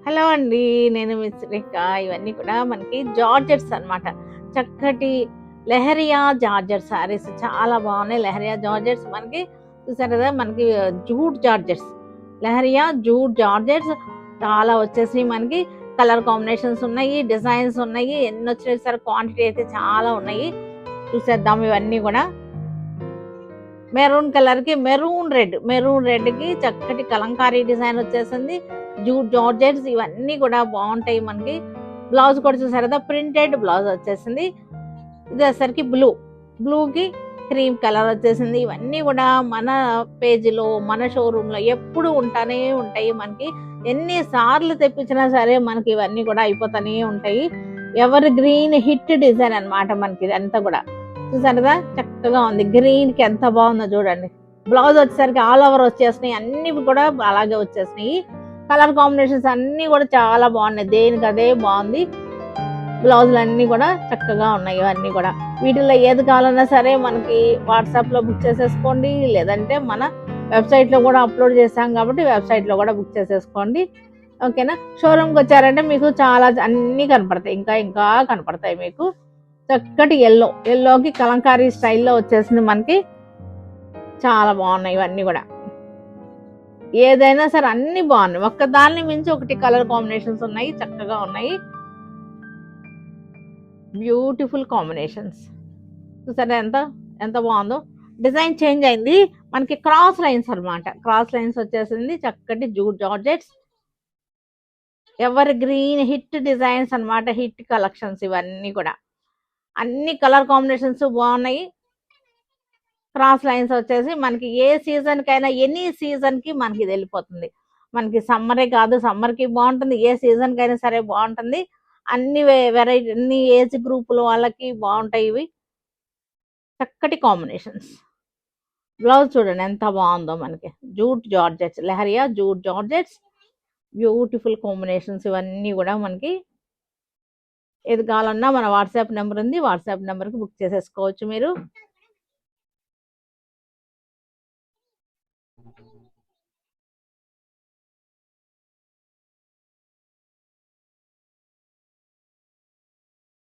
Hello అండి. నేను miss రేఖ. ఇవన్నీ కూడా మనకి జార్జెట్స్ అన్నమాట. చక్కటి లెహరియా జార్జెట్ శారీస్ చాలా బాగున్నాయి. లెహరియా జార్జెట్స్ మనకి చూసారు కదా, మనకి jute georgettes, lehariya jute georgettes చాలా వచ్చేసి మనకి కలర్ కాంబినేషన్స్ ఉన్నాయి, డిజైన్స్ ఉన్నాయి. ఎన్ని వచ్చినాయి సార్, క్వాంటిటీ అయితే చాలా ఉన్నాయి. చూసేద్దాం ఇవన్నీ కూడా. మెరూన్ కలర్ కి మెరూన్ రెడ్ కి చక్కటి కలంకారీ డిజైన్ వచ్చేసింది. జూట్ జార్జెట్స్ ఇవన్నీ కూడా బాగుంటాయి. మనకి బ్లౌజ్ కూడా చూసారు కదా, ప్రింటెడ్ బ్లౌజ్ వచ్చేసింది. ఇది వచ్చేసరికి బ్లూకి క్రీమ్ కలర్ వచ్చేసింది. ఇవన్నీ కూడా మన పేజీలో, మన షోరూమ్ లో ఎప్పుడు ఉంటానే ఉంటాయి. మనకి ఎన్నిసార్లు తెప్పించినా సరే మనకి ఇవన్నీ కూడా అయిపోతానే ఉంటాయి. ఎవర్ గ్రీన్ హిట్ డిజైన్ అన్నమాట. మనకి ఇదంతా కూడా చూసారు కదా, చక్కగా ఉంది. గ్రీన్ కి ఎంత బాగుందో చూడండి. బ్లౌజ్ వచ్చేసరికి ఆల్ ఓవర్ వచ్చేసినాయి, అన్ని కూడా అలాగే వచ్చేసినాయి. కలర్ కాంబినేషన్స్ అన్ని కూడా చాలా బాగున్నాయి, దేనికి అదే బాగుంది. బ్లౌజులు అన్ని కూడా చక్కగా ఉన్నాయి. ఇవన్నీ కూడా వీటిలో ఏది కావాలన్నా సరే మనకి వాట్సాప్ లో బుక్ చేసేసుకోండి, లేదంటే మన వెబ్సైట్ లో కూడా అప్లోడ్ చేసాం కాబట్టి వెబ్సైట్ లో కూడా బుక్ చేసేసుకోండి. ఓకేనా. షోరూమ్కి వచ్చారంటే మీకు చాలా అన్ని కనపడతాయి, ఇంకా ఇంకా కనపడతాయి మీకు. చక్కటి ఎల్లోకి కలంకారీ స్టైల్లో వచ్చేసింది మనకి. చాలా బాగున్నాయి ఇవన్నీ కూడా. ఏదైనా సరే అన్ని బాగున్నాయి, ఒక్కదాన్ని మించి ఒకటి కలర్ కాంబినేషన్స్ ఉన్నాయి, చక్కగా ఉన్నాయి. బ్యూటిఫుల్ కాంబినేషన్స్ చూసారా, ఎంత ఎంత బాగుందో. డిజైన్ చేంజ్ అయింది మనకి, క్రాస్ లైన్స్ అన్నమాట. క్రాస్ లైన్స్ వచ్చేసింది. చక్కటి jute georgettes, ever green hit designs అన్నమాట, హిట్ కలెక్షన్స్ ఇవన్నీ కూడా. అన్ని కలర్ కాంబినేషన్స్ బాగున్నాయి. క్రాస్ లైన్స్ వచ్చేసి మనకి ఏ సీజన్ కైనా, ఎనీ సీజన్ కి మనకి ఇది వెళ్ళిపోతుంది. మనకి సమ్మరే కాదు, సమ్మర్ కి బాగుంటుంది, ఏ సీజన్ కైనా సరే బాగుంటుంది. అన్ని వెరైటీ, అన్ని ఏజ్ గ్రూపుల వాళ్ళకి బాగుంటాయి ఇవి. చక్కటి కాంబినేషన్స్. బ్లౌజ్ చూడండి ఎంత బాగుందో మనకి. Jute georgettes, lehariya jute georgettes, beautiful combinations ఇవన్నీ కూడా మనకి. ఏది కావాలన్నా మన వాట్సాప్ నెంబర్ ఉంది, వాట్సాప్ నెంబర్కి బుక్ చేసేసుకోవచ్చు మీరు.